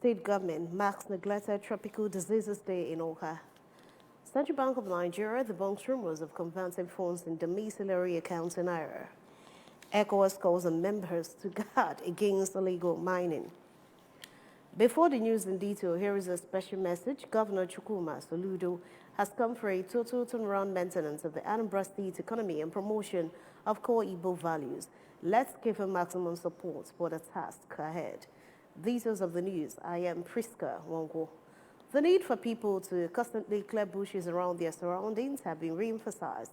State government marks neglected Tropical Diseases Day in Oka. Central Bank of Nigeria debunks rumors of converting funds in domiciliary accounts in Naira. ECOWAS calls on members to guard against illegal mining. Before the news in detail, here is a special message. Governor Chukwuma Soludo has come for a total turnaround maintenance of the Anambra State economy and promotion of core Igbo values. Let's give him maximum support for the task ahead. Details of the news. I am Priska Wongo. The need for people to constantly clear bushes around their surroundings have been re-emphasized.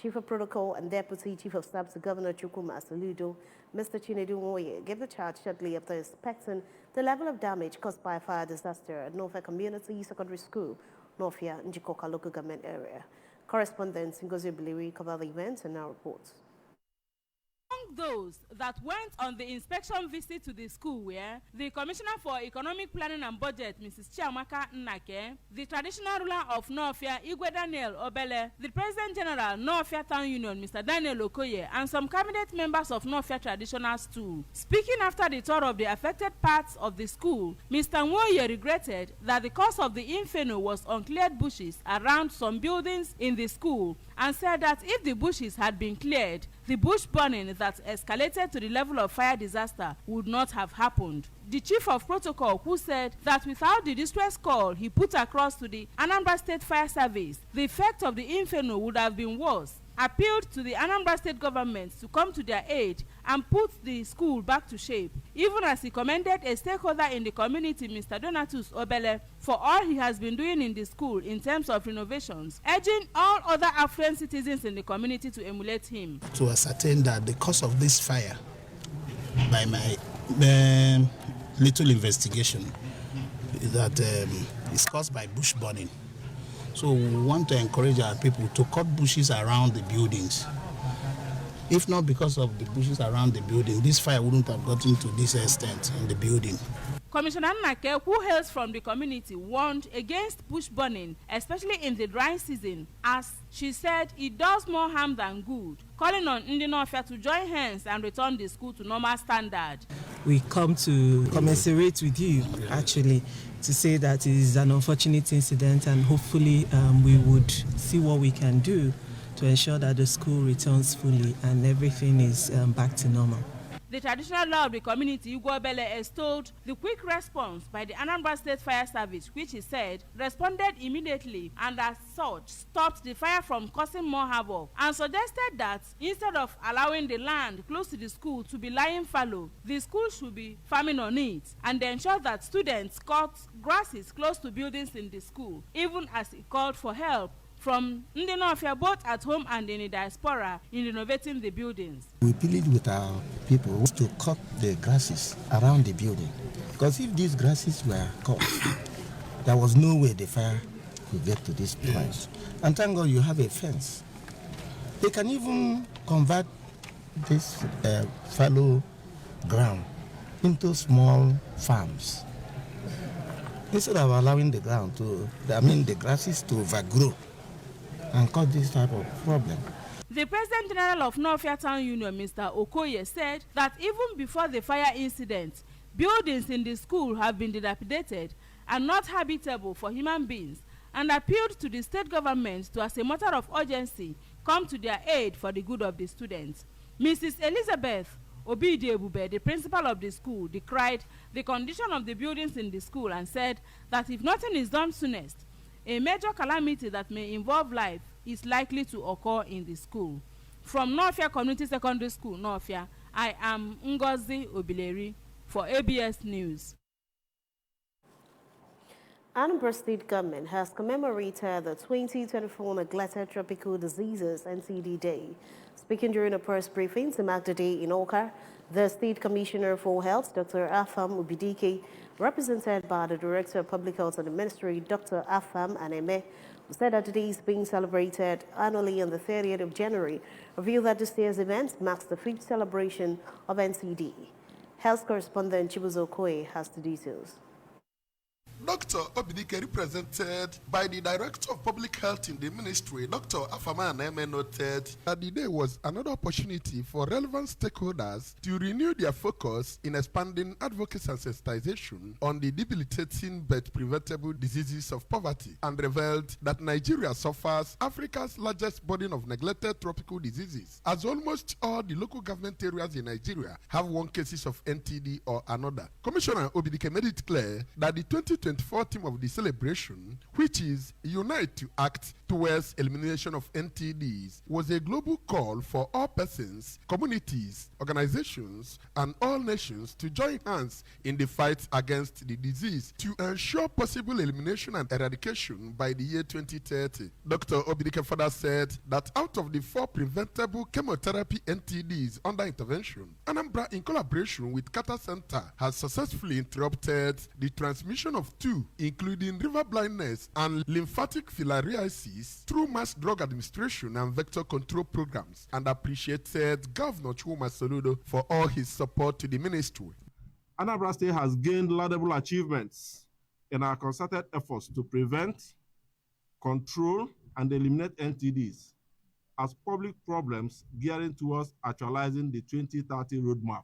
Chief of Protocol and Deputy Chief of Staff to Governor Chukwuma Soludo, Mr. Chinedu Nwoye, gave the charge shortly after inspecting the level of damage caused by a fire disaster at Norfolk Community Secondary School, Norfolk, Njikoka local government area. Correspondent Ngozi Biliri covered the event and now reports. Among those that went on the inspection visit to the school were the Commissioner for Economic Planning and Budget, Mrs. Chiamaka Nnake, the traditional ruler of Norfolk, Igwe Daniel Obele, the President General, Norfolk Town Union, Mr. Daniel Okoye, and some cabinet members of Norfolk Traditionals too. Speaking after the tour of the affected parts of the school, Mr. Nwoye regretted that the cause of the inferno was uncleared bushes around some buildings in the school and said that if the bushes had been cleared, the bush burning that escalated to the level of fire disaster would not have happened. The Chief of Protocol, who said that without the distress call he put across to the Anambra State Fire Service, the effect of the inferno would have been worse, appealed to the Anambra State government to come to their aid and put the school back to shape, even as he commended a stakeholder in the community, Mr. Donatus Obele, for all he has been doing in the school in terms of renovations, urging all other affluent citizens in the community to emulate him. To ascertain that the cause of this fire, by my little investigation, is that it's caused by bush burning. So we want to encourage our people to cut bushes around the buildings. If not because of the bushes around the building, this fire wouldn't have gotten to this extent in the building. Commissioner Nnake, who hails from the community, warned against bush burning, especially in the dry season, as she said it does more harm than good, calling on Ndi Norfolk to join hands and return the school to normal standard. We come to commiserate with you, actually, to say that it is an unfortunate incident, and hopefully we would see what we can do to ensure that the school returns fully and everything is back to normal. The traditional law of the community, Igwe Obele, extolled the quick response by the Anambra State Fire Service, which he said responded immediately and as such stopped the fire from causing more havoc, and suggested that instead of allowing the land close to the school to be lying fallow, the school should be farming on it, and ensure that students cut grasses close to buildings in the school, even as he called for help from Ndi Norfolk, both at home and in the diaspora, in renovating the buildings. We plead with our people to cut the grasses around the building, because if these grasses were cut, there was no way the fire could get to this place. And thank God you have a fence. They can even convert this fallow ground into small farms instead of allowing the grasses to overgrow and cause this type of problem. The President General of Norfolk Town Union, Mr. Okoye, said that even before the fire incident, buildings in the school have been dilapidated and not habitable for human beings, and appealed to the state government to, as a matter of urgency, come to their aid for the good of the students. Mrs. Elizabeth Obidiebube, the principal of the school, decried the condition of the buildings in the school and said that if nothing is done soonest, a major calamity that may involve life is likely to occur in the school. From Norfolk Community Secondary School, Norfolk, I am Ngozi Obileri for ABS News. Anambra State government has commemorated the 2024 Neglected Tropical Diseases NTD Day. Speaking during a press briefing to mark the day in Oka, the State Commissioner for Health, Dr. Afam Ubidike, represented by the Director of Public Health and the Ministry, Dr. Afam Aneme, said that the day is being celebrated annually on the 30th of January, revealed that this year's event marks the 5th celebration of NCD. Health correspondent Chibuzo Okoye has the details. Dr. Obidike, represented by the Director of Public Health in the Ministry, Dr. Afama Aneme, noted that the day was another opportunity for relevant stakeholders to renew their focus in expanding advocacy and sensitization on the debilitating but preventable diseases of poverty, and revealed that Nigeria suffers Africa's largest burden of neglected tropical diseases, as almost all the local government areas in Nigeria have one cases of NTD or another. Commissioner Obidike made it clear that the 2024 theme of the celebration, which is Unite to Act Towards Elimination of NTDs, was a global call for all persons, communities, organizations, and all nations to join hands in the fight against the disease to ensure possible elimination and eradication by the year 2030. Dr. Obidike further said that out of the 4 preventable chemotherapy NTDs under intervention, Anambra, in collaboration with Kata Center, has successfully interrupted the transmission of 2, including river blindness and lymphatic filariasis, through mass drug administration and vector control programs, and appreciated Governor Chuma Soludo for all his support to the ministry. Anambra State has gained laudable achievements in our concerted efforts to prevent, control, and eliminate NTDs as public problems gearing towards actualizing the 2030 roadmap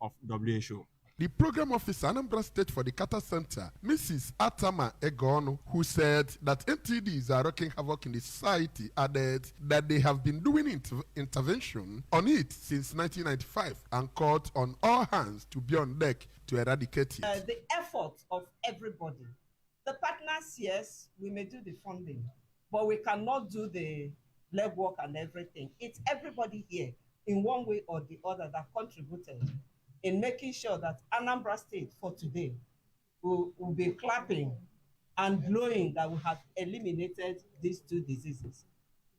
of WHO. The program officer, Anambra State for the Kata Center, Mrs. Atama Egono, who said that NTDs are wreaking havoc in the society, added that they have been doing intervention on it since 1995 and called on all hands to be on deck to eradicate it. The effort of everybody. The partners, yes, we may do the funding, but we cannot do the legwork and everything. It's everybody here in one way or the other that contributed in making sure that Anambra State for today will be clapping and blowing that we have eliminated these 2 diseases.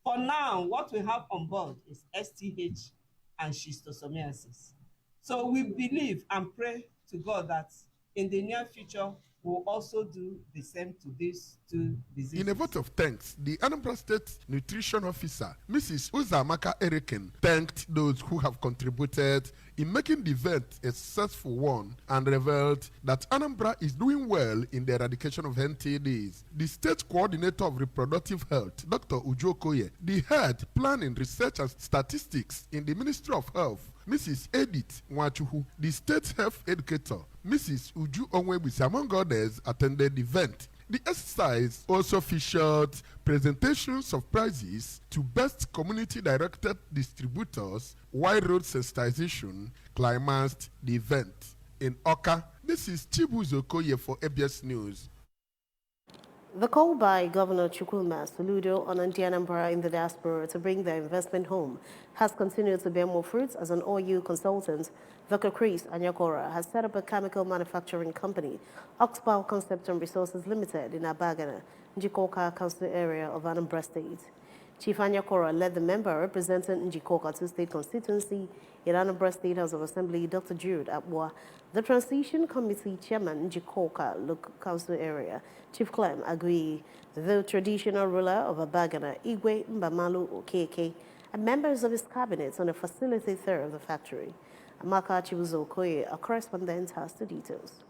For now, what we have on board is STH and schistosomiasis. So we believe and pray to God that in the near future, we'll also do the same to these 2 diseases. In a vote of thanks, the Anambra State Nutrition Officer, Mrs. Uzamaka Eriken, thanked those who have contributed in making the event a successful one and revealed that Anambra is doing well in the eradication of NTDs. The State Coordinator of Reproductive Health, Dr. Uju Okoye, the Head Planning, Research and Statistics in the Ministry of Health, Mrs. Edith Nwachuhu, the State Health Educator, Mrs. Uju Onwebisi, among others, attended the event. The exercise also featured presentations of prizes to best community-directed distributors, while road sensitization climaxed the event. In Oka, this is Chibuzo Okoye for ABS News. The call by Governor Chukwuma Soludo on Anambra in the diaspora to bring their investment home has continued to bear more fruits as an OU consultant, Dr. Chris Anyakora, has set up a chemical manufacturing company, Oxbow Concept and Resources Limited, in Abagana, Njikoka Council area of Anambra State. Chief Anyakora led the member representing Njikoka 2 State constituency in Anambra State House of Assembly, Dr. Jude Abwa, the Transition Committee Chairman, Njikoka Local Council area, Chief Clem Agui, the traditional ruler of Abagana, Igwe Mbamalu Okeke, and members of his cabinet on the facilitator of the factory. Amaka Chibuzo Okoye, a correspondent, has the details.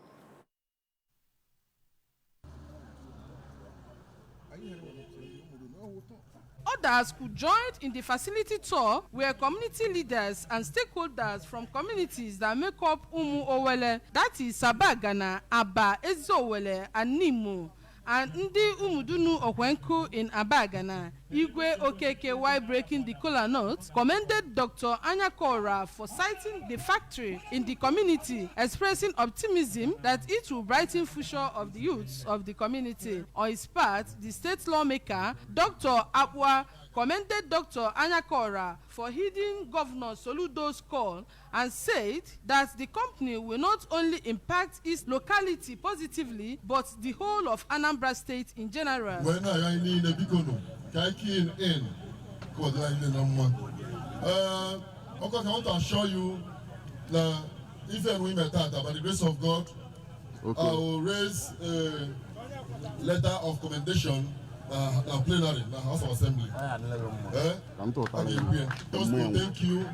Others who joined in the facility tour were community leaders and stakeholders from communities that make up Umu Owele, that is Sabagana, Aba, Ezowele, and Nimu, and Ndi Umudunu Okwenku in Abagana. Igwe Okeke, while breaking the kola note, commended Dr. Anyakora for citing the factory in the community, expressing optimism that it will brighten the future of the youths of the community. On his part, the state lawmaker, Dr. Abwa, commended Dr. Anyakora for heeding Governor Soludo's call and said that the company will not only impact its locality positively, but the whole of Anambra State in general. Of course, I want to assure you that if we met that, by the grace of God, okay, I will raise a letter of commendation plenary, the House of Assembly. Just to thank you,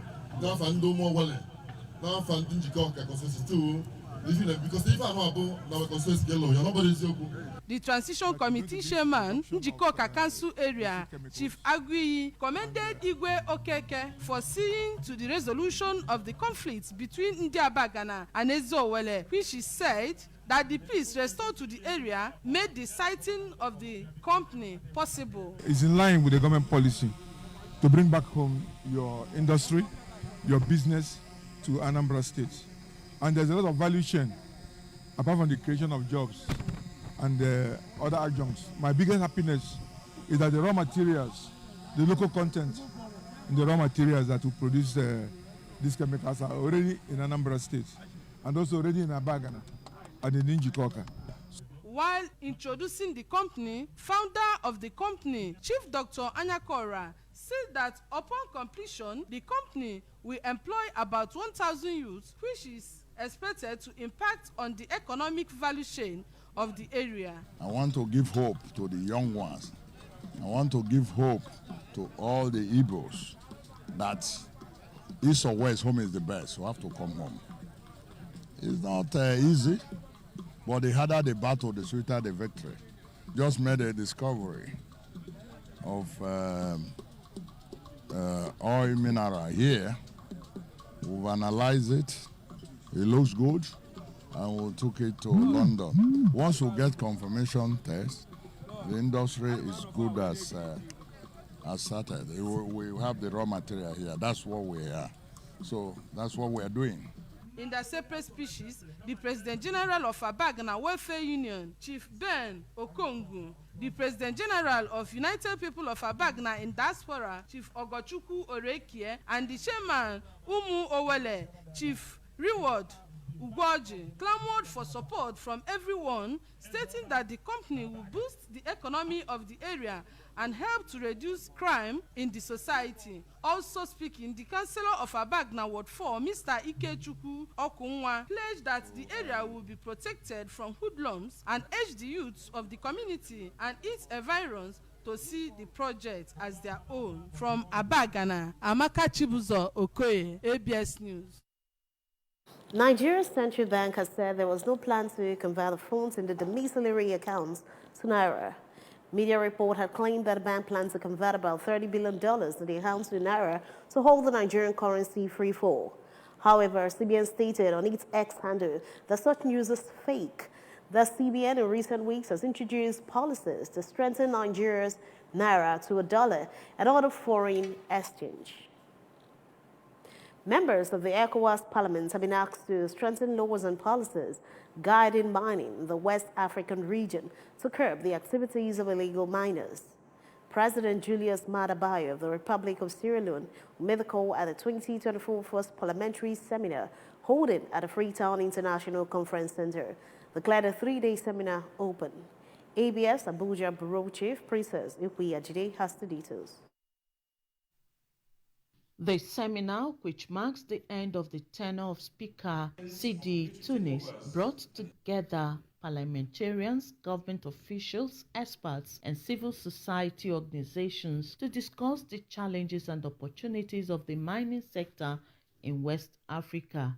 now for no more wallet, now for Njikoka consensus too, Because if I'm about now, constituency get low, you're nobody is okay. The Transition Committee Chairman, Njikoka Council Area, Chief Agui, commended Igwe Okeke for seeing to the resolution of the conflicts between Ndiabagana and Ezowele, which he said that the peace restored to the area made the siting of the company possible. It's in line with the government policy to bring back home your industry, your business to Anambra State. And there's a lot of value chain, apart from the creation of jobs and other adjuncts. My biggest happiness is that the raw materials, the local content in the raw materials that will produce these chemicals are already in Anambra State and also already in Abagana and in Njikoka. While introducing the company, founder of the company, Chief Dr. Anyakora, said that upon completion, the company will employ about 1,000 youths, which is expected to impact on the economic value chain of the area. I want to give hope to the young ones. I want to give hope to all the Igbos that east or west, home is the best. We have to come home. It's not easy, but the harder the battle, the sweeter the victory. Just made a discovery of oil mineral here. We've analyzed it. It looks good, and we took it to London. Once we get confirmation test, the industry is good as started. We have the raw material here. That's what we are. So that's what we are doing. In the separate species, the President General of Abagana Welfare Union, Chief Ben Okongu, the President General of United People of Abagana in Diaspora, Chief Ogochukwu Orekie, and the Chairman Umu Owele, Chief Reward Ugoji, clamored for support from everyone, stating that the company will boost the economy of the area and help to reduce crime in the society. Also speaking, the Councillor of Abagana Ward 4, Mr. Ikechukwu Okunwa, pledged that the area will be protected from hoodlums and urged the youths of the community and its environs to see the project as their own. From Abagana, Amaka Chibuzo Okoye, ABS News. Nigeria's Central Bank has said there was no plan to convert the funds in the domiciliary accounts to Naira. Media report had claimed that the bank plans to convert about $30 billion in the accounts to Naira to hold the Nigerian currency free fall. However, CBN stated on its X handle that such news is fake. The CBN in recent weeks has introduced policies to strengthen Nigeria's Naira to a dollar and other foreign exchange. Members of the ECOWAS Parliament have been asked to strengthen laws and policies guiding mining in the West African region to curb the activities of illegal miners. President Julius Maada Bio of the Republic of Sierra Leone made the call at the 2024 First Parliamentary Seminar holding at the Freetown International Conference Center, declared a 3-day seminar open. ABS Abuja Bureau Chief Princess Ikwi Ajide has the details. The seminar, which marks the end of the tenure of Speaker Sidi Tunis, brought together parliamentarians, government officials, experts, and civil society organizations to discuss the challenges and opportunities of the mining sector in West Africa.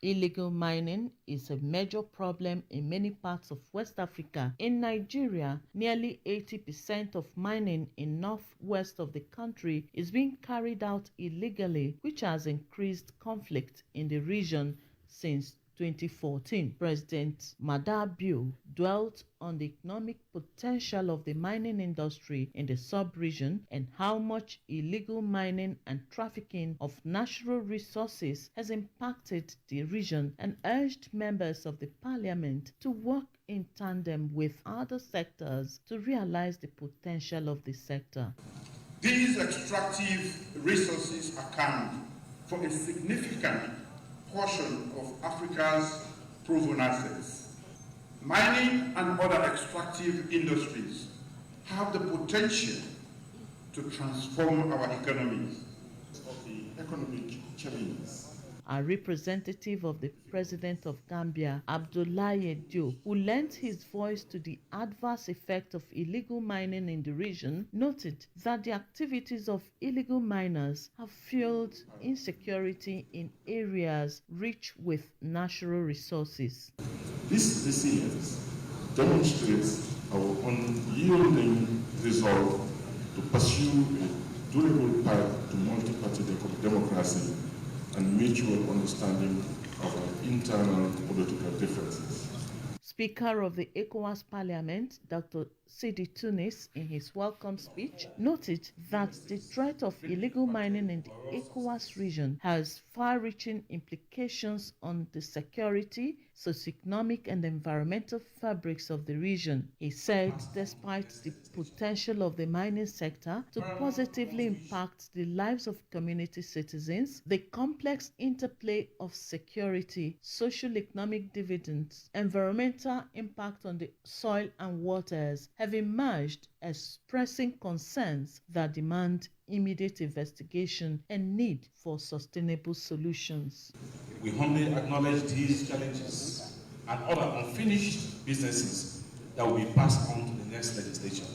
Illegal mining is a major problem in many parts of West Africa. In Nigeria, nearly 80% of mining in northwest of the country is being carried out illegally, which has increased conflict in the region since 2014. President Maada Bio dwelt on the economic potential of the mining industry in the sub-region and how much illegal mining and trafficking of natural resources has impacted the region, and urged members of the parliament to work in tandem with other sectors to realize the potential of the sector. These extractive resources account for a significant portion of Africa's proven assets. Mining and other extractive industries have the potential to transform our economies. Of the economic challenges A representative of the President of Gambia, Abdoulaye Diop, who lent his voice to the adverse effect of illegal mining in the region, noted that the activities of illegal miners have fueled insecurity in areas rich with natural resources. This resilience demonstrates our unyielding resolve to pursue a durable path to multi-party democracy and mutual understanding of our internal political differences. Speaker of the ECOWAS Parliament, Dr. Sidi Tunis, in his welcome speech, noted that the threat of illegal mining in the ECOWAS region has far-reaching implications on the security, socioeconomic and environmental fabrics of the region. He said despite the potential of the mining sector to positively impact the lives of community citizens, the complex interplay of security, social-economic dividends, environmental impact on the soil and waters have emerged as pressing concerns that demand immediate investigation and need for sustainable solutions. We humbly acknowledge these challenges and other unfinished businesses that will be passed on to the next legislature.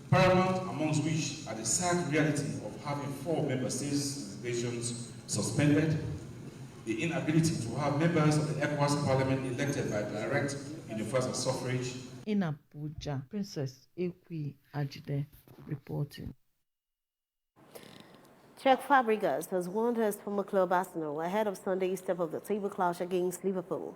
Paramount amongst which are the sad reality of having 4 member states' legislations suspended, the inability to have members of the ECOWAS Parliament elected by direct universal suffrage. In Abuja, Princess Ekwi Ajide reporting. Czech Fabregas has warned his former club Arsenal ahead of Sunday's step-of-the-table clash against Liverpool.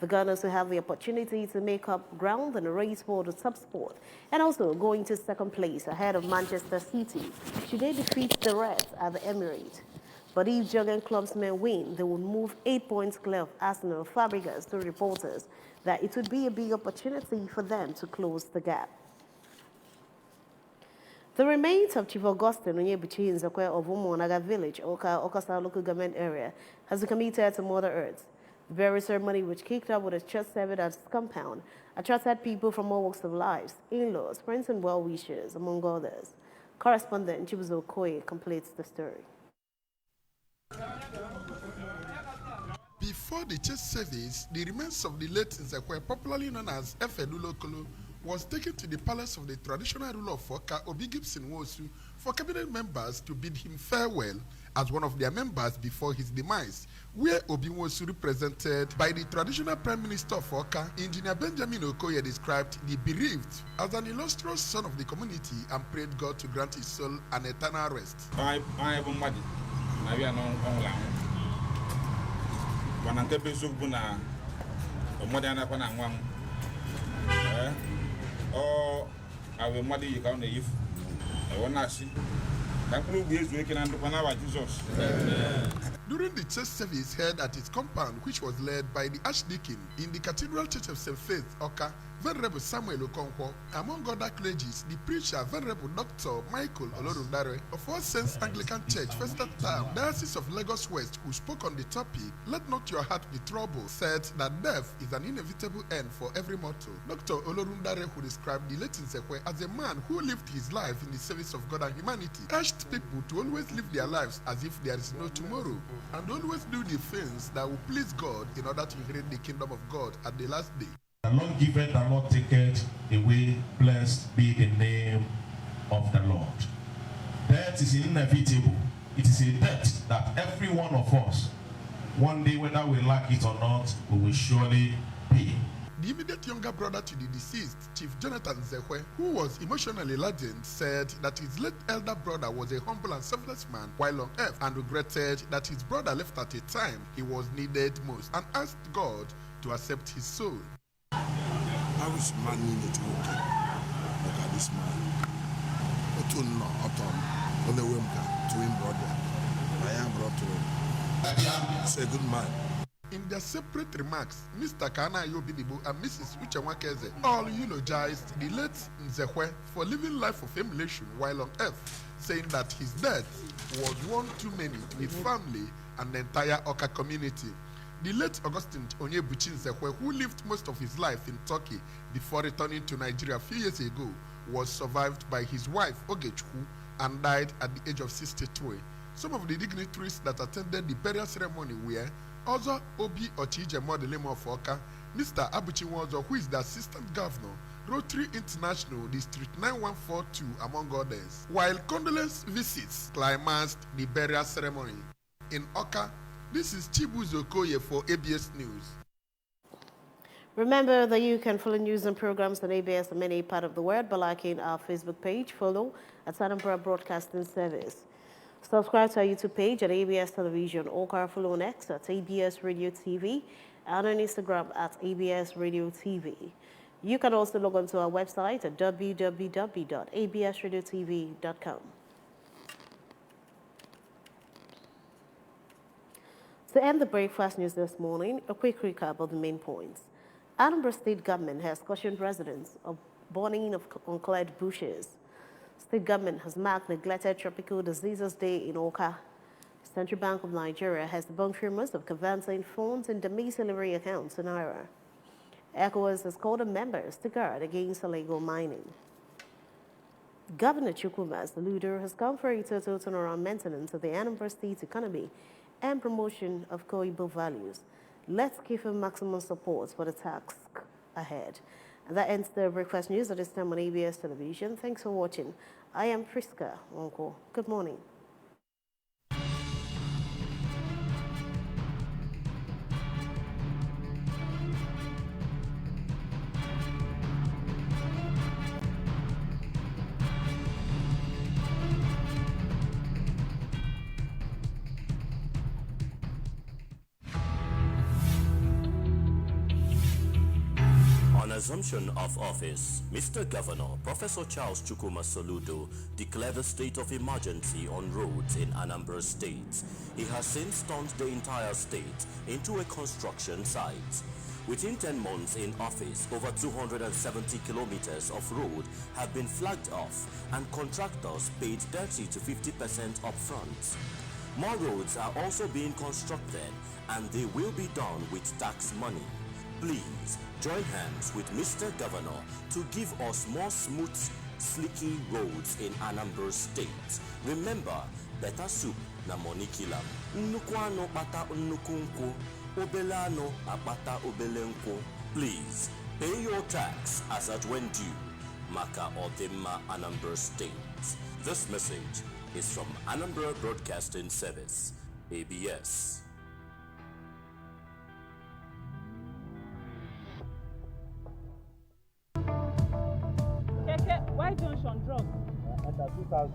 The Gunners will have the opportunity to make up ground in a race for the top spot and also go into second place ahead of Manchester City should they defeat the Reds at the Emirates. But if Jurgen Klopp's men win, they will move 8 points clear of Arsenal. Fabregas told reporters that it would be a big opportunity for them to close the gap. The remains of Chief Augustine Onyebuchi Nzekwe of Umuonaga Village, Okasa local government area, has been committed to Mother Earth. The burial ceremony, which kicked off with a church service at his compound, attracted people from all walks of life, in-laws, friends and well-wishers, among others. Correspondent Chibuzo Okoye completes the story. Before the church service, the remains of the late Nzekwe, popularly known as Efedulo Kolo, was taken to the palace of the traditional ruler of Oka, Obi Gibson Wosu, for cabinet members to bid him farewell as one of their members before his demise, where Obi Wosu, represented by the traditional prime minister of Oka, Engineer Benjamin Okoye, described the bereaved as an illustrious son of the community and prayed God to grant his soul an eternal rest. During the church service held at his compound, which was led by the Archdeacon in the Cathedral Church of St. Faith, Oka, Venerable Samuel Okonkwo, among other clergies, the preacher Venerable Dr. Michael Olorundare of All Saints Anglican Church, First Town, Diocese of Lagos West, who spoke on the topic, "Let not your heart be troubled," said that death is an inevitable end for every mortal. Dr. Olorundare, who described the late Nzekwe as a man who lived his life in the service of God and humanity, urged people to always live their lives as if there is no tomorrow, and always do the things that will please God in order to inherit the kingdom of God at the last day. The Lord giveth, the Lord taketh away. Blessed be the name of the Lord. Death is inevitable. It is a debt that every one of us, one day, whether we like it or not, we will surely pay. The immediate younger brother to the deceased, Chief Jonathan Nzekwe, who was emotionally laden, said that his late elder brother was a humble and selfless man while on earth, and regretted that his brother left at a time he was needed most, and asked God to accept his soul. I was man in it. Look at this man. On the Wimka to him brother. I am brought to him. He's a good man. In their separate remarks, Mr. Kana Yobidibu and Mrs. Uchenwakeze all eulogized the late Nzekwe for living life of emulation while on earth, saying that his death was one too many to his family and the entire Oka community. The late Augustine Onyebuchi Nzekwe, who lived most of his life in Turkey before returning to Nigeria a few years ago, was survived by his wife Ogechukwu and died at the age of 63. Some of the dignitaries that attended the burial ceremony were Ozo Obi Ochije Modelemo of Oka, Mr. Abuchi Nwozo, who is the Assistant Governor, Rotary International District 9142, among others, while condolence visits climaxed the burial ceremony. In Oka, this is Chibuzo Okoye for ABS News. Remember that you can follow news and programs on ABS in any part of the world by liking our Facebook page. Follow at Anambra Broadcasting Service. Subscribe to our YouTube page at ABS Television, or follow on X at ABS Radio TV and on Instagram at ABS Radio TV. You can also log on to our website at www.absradiotv.com. To end the breakfast news this morning, a quick recap of the main points. Anambra State Government has cautioned residents of burning of uncleared bushes. State government has marked Neglected Tropical Diseases Day in Oka. Central Bank of Nigeria has debunked rumors of converting funds in domiciliary accounts in Naira. ECOWAS has called on members to guard against illegal mining. Governor Chukwuma Soludo has called for a total turnaround maintenance of the Anambra State economy and promotion of Koibo values. Let's give him maximum support for the task ahead. And that ends the breakfast news at this time on ABS Television. Thanks for watching. I am Priska Wonko. Good morning. Assumption of office, Mr. Governor Professor Charles Chukwuma Soludo declared a state of emergency on roads in Anambra State. He has since turned the entire state into a construction site. Within 10 months in office, over 270 kilometers of road have been flagged off and contractors paid 30 to 50% upfront. More roads are also being constructed and they will be done with tax money. Please join hands with Mr. Governor to give us more smooth, slicky roads in Anambra State. Remember, better soup na money kilam. Nnukwu ano kpata nnukwu nkwụ, obele ano akpata obele nkwụ. Please pay your tax as at when due. Maka Odimma Anambra State. This message is from Anambra Broadcasting Service, ABS. Why junction drop? Under 2000.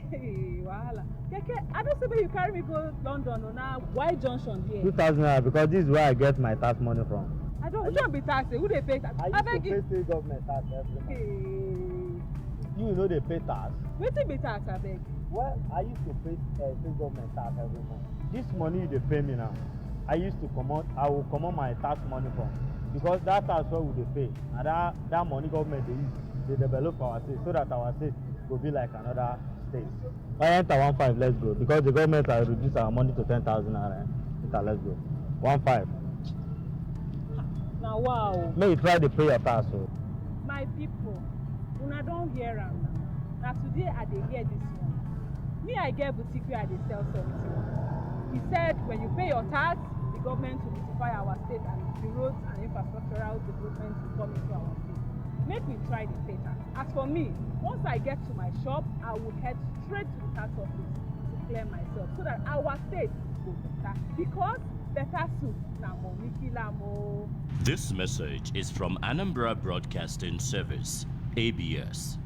Hey, wahala. Keke, I don't see where you carry me go London or now. Why junction here? 2000 naira because this is where I get my tax money from. I don't be taxed. Who they pay tax? I used to pay state government tax every month. Hey. You know they pay tax. Wetin be tax, I beg? Well, I used to pay state government tax every month. This money they pay me now. I will come on my tax money from. Because that tax what we they pay. And that money government they use. They develop our state so that our state will be like another state. I enter 1.5, let's go. Because the government has reduced our money to 10,000 naira. Let's go. 1.5. Now wow. May you try to pay your tax. So. My people, una don't hear am now. Now today I dey hear this one. Me I get boutique where I dey sell something. He said when you pay your tax, the government will beautify our state and the roads and infrastructural development will come into our state. Make me try the pay tax. As for me, once I get to my shop, I will head straight to the tax office to clear myself so that our state will better. Because better soup na money kilamo. This message is from Anambra Broadcasting Service, ABS.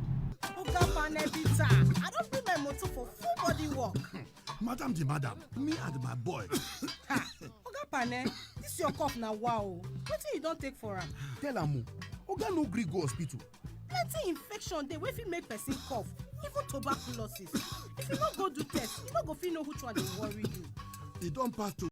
Oga Panebita, I don't bring my motor for full body work. Madam, me and my boy. Oga Pane, this your cough now, wow. What you don't take for him? Tell am, Oga no gree go hospital. Plenty infection dey wey fit make person cough, even tuberculosis. If you no go do test, you no go fit know which one dey worry you. E don pass to